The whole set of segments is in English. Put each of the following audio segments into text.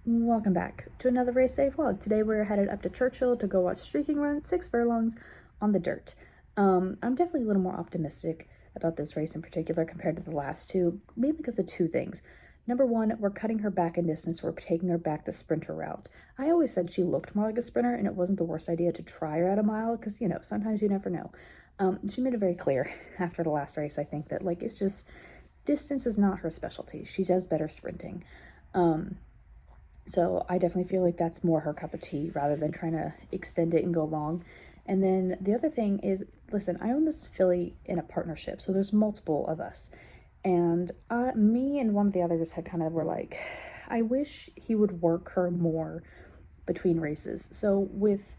Welcome back to another race day vlog. Today we're headed up to Churchill to go watch Streaking Run 6 furlongs on the dirt. I'm definitely a little more optimistic about this race in particular compared to the last two, mainly because of two things. Number one, we're cutting her back in distance. We're taking her back the sprinter route. I always said she looked more like a sprinter, and it wasn't the worst idea to try her at a mile because, sometimes you never know. She made it very clear after the last race, I think, that, it's just distance is not her specialty. She does better sprinting. So I definitely feel like that's more her cup of tea rather than trying to extend it and go long. And then the other thing is, listen, I own this filly in a partnership, so there's multiple of us. And me and one of the others were like, I wish he would work her more between races. So with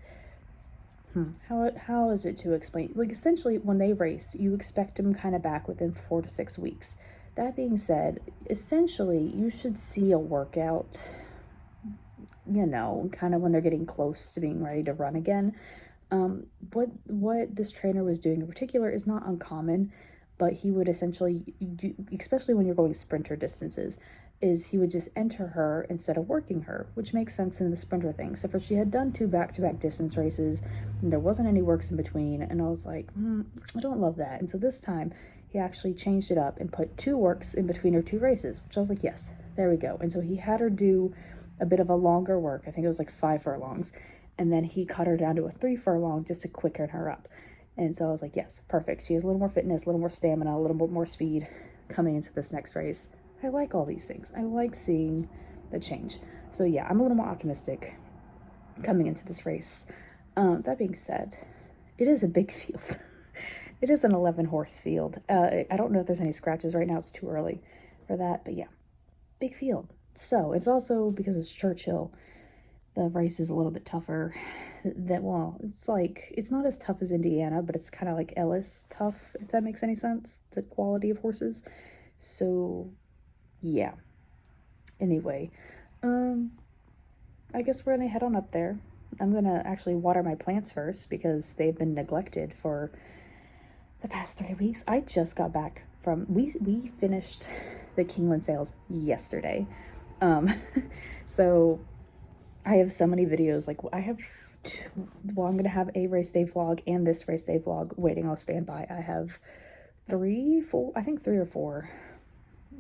how is it to explain? Like, essentially, when they race, you expect them kind of back within 4 to 6 weeks. That being said, essentially, you should see a workout, kind of when they're getting close to being ready to run again. What this trainer was doing in particular is not uncommon, but he would essentially do, especially when you're going sprinter distances, is he would just enter her instead of working her, which makes sense in the sprinter thing. So for she had done 2 back-to-back distance races, and there wasn't any works in between, and I was like, I don't love that. And so this time, he actually changed it up and put 2 works in between her 2 races, which I was like, yes, there we go. And so he had her do a bit of a longer work. I think it was like 5 furlongs. And then he cut her down to a 3 furlong just to quicken her up. And so I was like, yes, perfect. She has a little more fitness, a little more stamina, a little bit more speed coming into this next race. I like all these things. I like seeing the change. So yeah, I'm a little more optimistic coming into this race. That being said, it is a big field. It is an 11 horse field. I don't know if there's any scratches right now. It's too early for that, but yeah, big field. So it's also because it's Churchill, the race is a little bit tougher. It's not as tough as Indiana, but it's kind of like Ellis tough, if that makes any sense, the quality of horses. So yeah. Anyway, I guess we're gonna head on up there. I'm gonna actually water my plants first because they've been neglected for the past 3 weeks. I just got back from, we finished the Kingland sales yesterday. So I have so many videos, I'm gonna have a race day vlog and this race day vlog waiting on standby. I have 3 or 4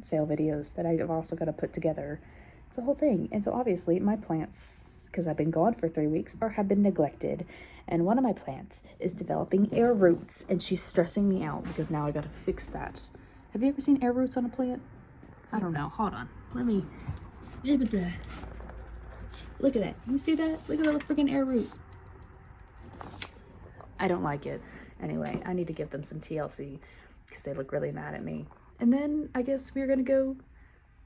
sale videos that I've also got to put together. It's a whole thing. And so obviously my plants, because I've been gone for 3 weeks, have been neglected. And one of my plants is developing air roots, and she's stressing me out because now I got to fix that. Have you ever seen air roots on a plant? I don't know. Hold on. Look at that. You see that? Look at that freaking air root. I don't like it. Anyway, I need to give them some TLC because they look really mad at me. And then I guess we're gonna go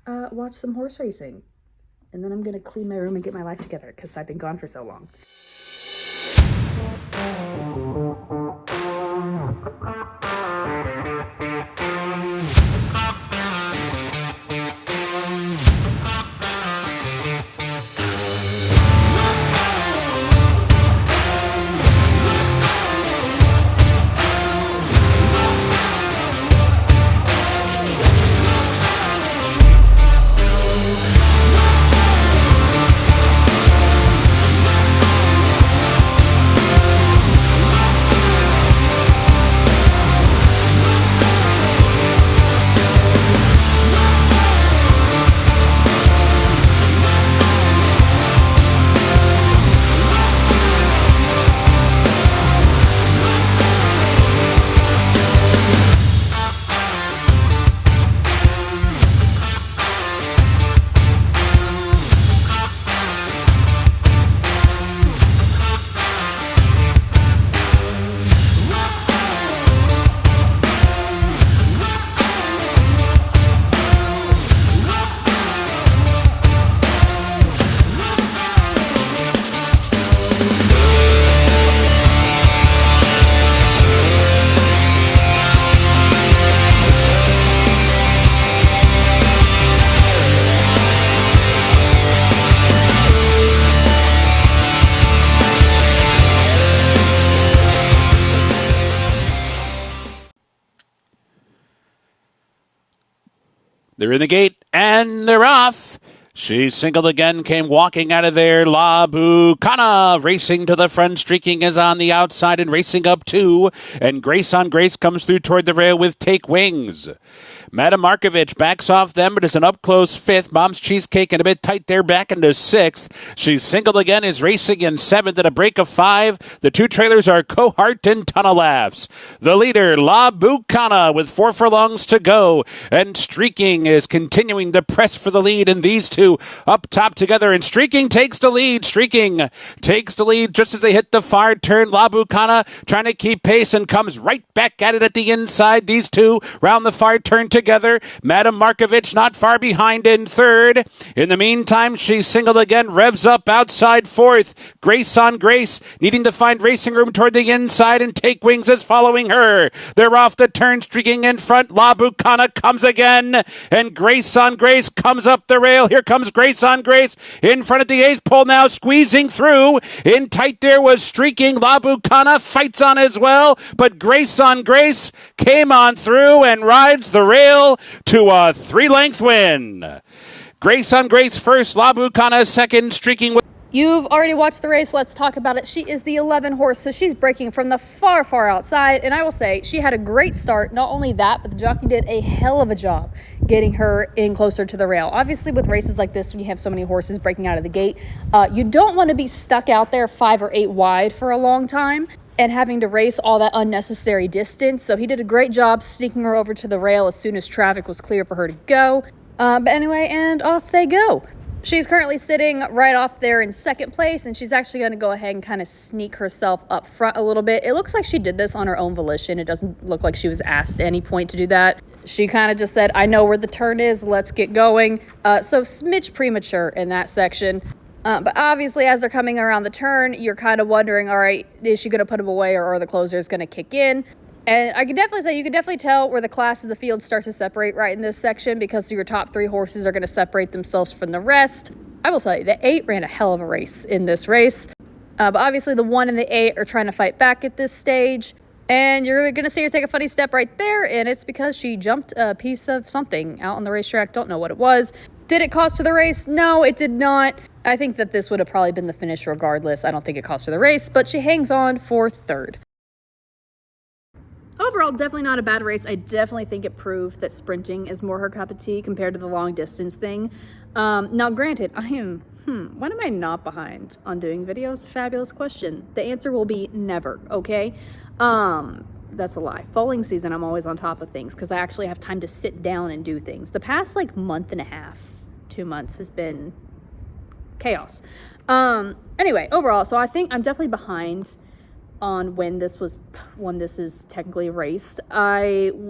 watch some horse racing. And then I'm gonna clean my room and get my life together because I've been gone for so long. They're in the gate and they're off. She singled again, came walking out of there. La Bucana racing to the front. Streaking is on the outside and racing up two. And Grace on Grace comes through toward the rail with Take Wings. Madam Markovich backs off them, but is an up-close fifth. Mom's Cheesecake and a bit tight there back into sixth. She's singled again, is racing in seventh at a break of five. The two trailers are Cohart and Ton of Laughs. The leader, La Bucana, with 4 furlongs to go. And Streaking is continuing to press for the lead, and these two up top together. And Streaking takes the lead. Streaking takes the lead just as they hit the far turn. La Bucana trying to keep pace and comes right back at it at the inside. These two round the far turn together. Madam Markovich not far behind in third. In the meantime, she singled again, revs up outside fourth. Grace on Grace needing to find racing room toward the inside, and Take Wings is following her. They're off the turn, Streaking in front. La Bucana comes again, and Grace on Grace comes up the rail. Here comes Grace on Grace in front of the eighth pole now, squeezing through. In tight there was Streaking. La Bucana fights on as well, but Grace on Grace came on through and rides the rail to a 3-length win. Grace on Grace first, La Bucana second, Streaking with... You've already watched the race. Let's talk about it. She is the 11 horse, so she's breaking from the far, far outside. And I will say she had a great start. Not only that, but the jockey did a hell of a job getting her in closer to the rail. Obviously, with races like this, when you have so many horses breaking out of the gate, you don't want to be stuck out there 5 or 8 wide for a long time and having to race all that unnecessary distance. So he did a great job sneaking her over to the rail as soon as traffic was clear for her to go. But anyway, and off they go. She's currently sitting right off there in second place, and she's actually going to go ahead and kind of sneak herself up front a little bit. It looks like she did this on her own volition. It doesn't look like she was asked at any point to do that. She kind of just said, I know where the turn is, let's get going. So smidge premature in that section. But obviously, as they're coming around the turn, you're kind of wondering, all right, is she going to put them away, or are the closers going to kick in? And I can definitely say, you can definitely tell where the class of the field starts to separate right in this section, because your top 3 horses are going to separate themselves from the rest. I will tell you, the 8 ran a hell of a race in this race. But obviously, the 1 and the 8 are trying to fight back at this stage. And you're going to see her take a funny step right there, and it's because she jumped a piece of something out on the racetrack. Don't know what it was. Did it cost her the race? No, it did not. I think that this would have probably been the finish regardless. I don't think it cost her the race, but she hangs on for third. Overall, definitely not a bad race. I definitely think it proved that sprinting is more her cup of tea compared to the long distance thing. Now, granted, when am I not behind on doing videos? Fabulous question. The answer will be never, okay? That's a lie. Foaling season, I'm always on top of things because I actually have time to sit down and do things. The past month and a half, 2 months has been chaos. Anyway, overall, so I think I'm definitely behind on when this is technically raced.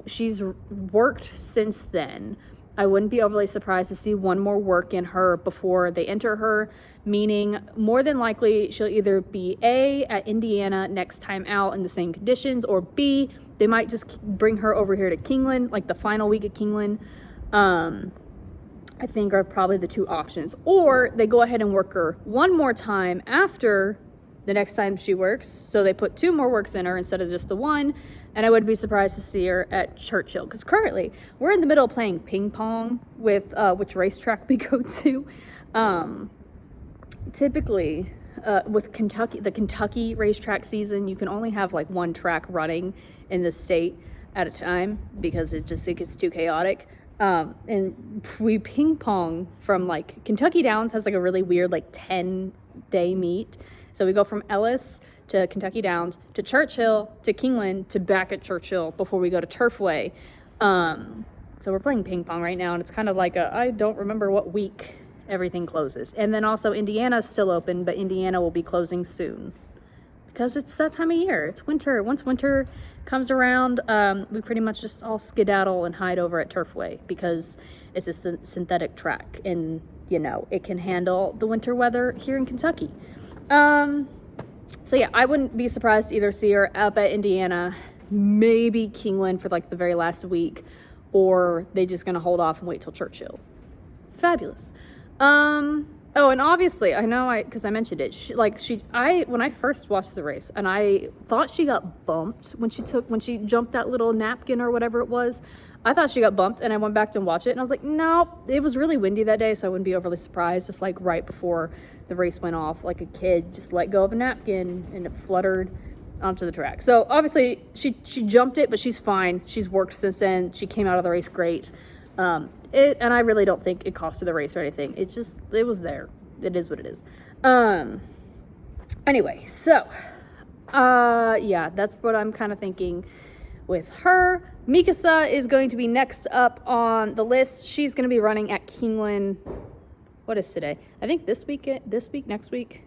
She's worked since then. I wouldn't be overly surprised to see one more work in her before they enter her, meaning more than likely she'll either be A, at Indiana next time out in the same conditions, or B, they might just bring her over here to Kingland, like the final week of Kingland. I think are probably the 2 options. Or they go ahead and work her one more time after the next time she works. So they put 2 more works in her instead of just the 1. And I wouldn't be surprised to see her at Churchill. Because currently, we're in the middle of playing ping pong with which racetrack we go to. Typically, with the Kentucky racetrack season, you can only have 1 track running in the state at a time because it gets too chaotic. And we ping pong from Kentucky Downs has a really weird 10-day meet. So we go from Ellis to Kentucky Downs to Churchill to Kingland to back at Churchill before we go to Turfway. So we're playing ping pong right now, and it's kind of I don't remember what week everything closes. And then also Indiana's still open, but Indiana will be closing soon because it's that time of year. It's winter. Once winter comes around, we pretty much just all skedaddle and hide over at Turfway because it's just the synthetic track, and it can handle the winter weather here in Kentucky. So yeah, I wouldn't be surprised to either see her up at Indiana, maybe Kingland for the very last week, or they just gonna hold off and wait till Churchill. Fabulous. Oh, and obviously, I know because I mentioned it. When I first watched the race, and I thought she got bumped when she jumped that little napkin or whatever it was. I thought she got bumped, and I went back to watch it, and I was like, no, it was really windy that day, so I wouldn't be overly surprised if, like, right before the race went off, like, a kid just let go of a napkin, and it fluttered onto the track. So, obviously, she jumped it, but she's fine. She's worked since then. She came out of the race great. And I really don't think it cost her the race or anything. It's just, it was there. It is what it is. Anyway, so, yeah, that's what I'm kind of thinking with her. Mikasa is going to be next up on the list. She's going to be running at Keeneland. What is today? I think this week, next week.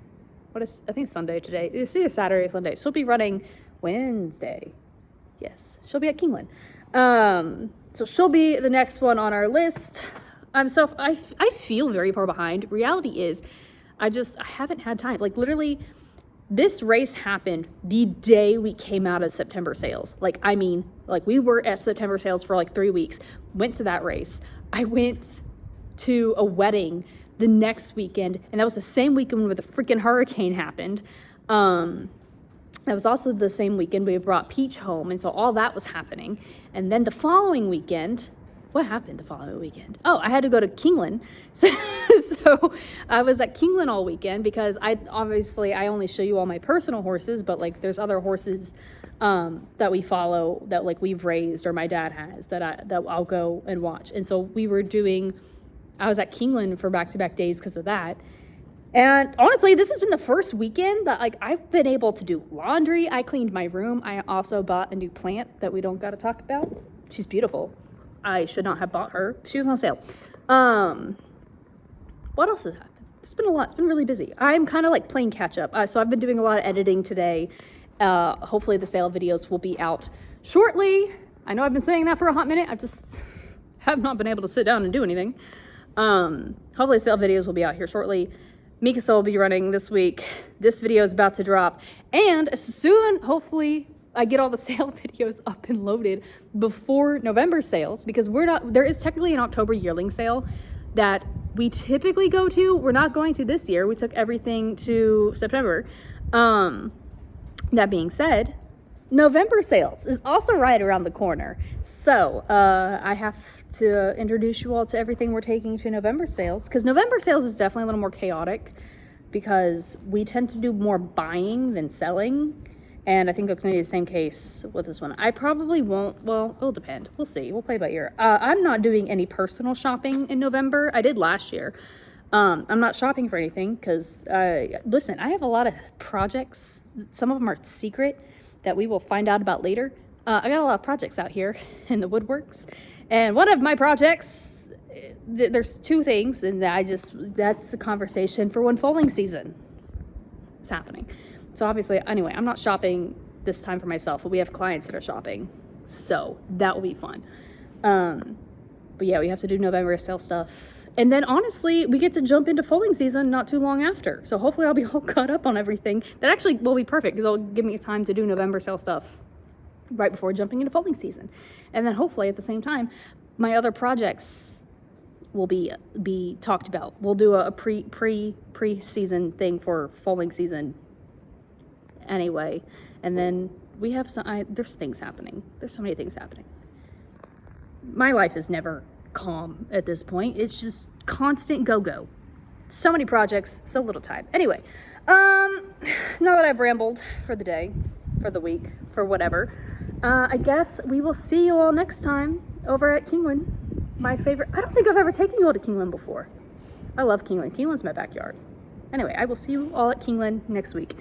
I think it's Sunday today. It's either Saturday or Sunday. She'll be running Wednesday. Yes, she'll be at Keeneland. So she'll be the next one on our list. I feel very far behind. Reality is, I haven't had time. Like, literally, this race happened the day we came out of September sales. Like, I mean, like, we were at September sales for like 3 weeks, went to that race. I went to a wedding the next weekend, and that was the same weekend where the freaking hurricane happened. That was also the same weekend we brought Peach home, and so all that was happening. And then the following weekend, what happened the following weekend? Oh, I had to go to Keeneland. So I was at Keeneland all weekend because I only show you all my personal horses, but like there's other horses that we follow that like we've raised or my dad has that I'll go and watch. And so I was at Keeneland for back-to-back days because of that. And honestly, this has been the first weekend that like I've been able to do laundry. I cleaned my room. I also bought a new plant that we don't got to talk about. She's beautiful. I should not have bought her. She was on sale. What else has happened? It's been a lot. It's been really busy. I'm kind of like playing catch up. So I've been doing a lot of editing today. Hopefully the sale videos will be out shortly. I know I've been saying that for a hot minute. I just have not been able to sit down and do anything. Hopefully sale videos will be out here shortly. Mikasa will be running this week. This video is about to drop. And soon, hopefully, I get all the sale videos up and loaded before November sales, because there is technically an October yearling sale that we typically go to. We're not going to this year. We took everything to September. That being said, November sales is also right around the corner. So I have to introduce you all to everything we're taking to November sales, because November sales is definitely a little more chaotic because we tend to do more buying than selling. And I think that's going to be the same case with this one. I probably won't. Well, it'll depend. We'll see. We'll play by ear. I'm not doing any personal shopping in November. I did last year. I'm not shopping for anything because, listen, I have a lot of projects. Some of them are secret that we will find out about later. I got a lot of projects out here in the woodworks. And one of my projects, there's two things, and that's the conversation for when foaling season is happening. So obviously, anyway, I'm not shopping this time for myself, but we have clients that are shopping. So that will be fun. But yeah, we have to do November sale stuff. And then honestly, we get to jump into foaling season not too long after. So hopefully I'll be all caught up on everything. That actually will be perfect because it'll give me time to do November sale stuff right before jumping into foaling season. And then hopefully at the same time, my other projects will be talked about. We'll do a pre-season thing for foaling season anyway. And then we have there's things happening. There's so many things happening. My life is never calm at this point. It's just constant go. So many projects, so little time. Anyway, now that I've rambled for the day, for the week, for whatever, I guess we will see you all next time over at Keeneland. My favorite. I don't think I've ever taken you all to Keeneland before. I love Keeneland. Keeneland's my backyard. Anyway, I will see you all at Keeneland next week.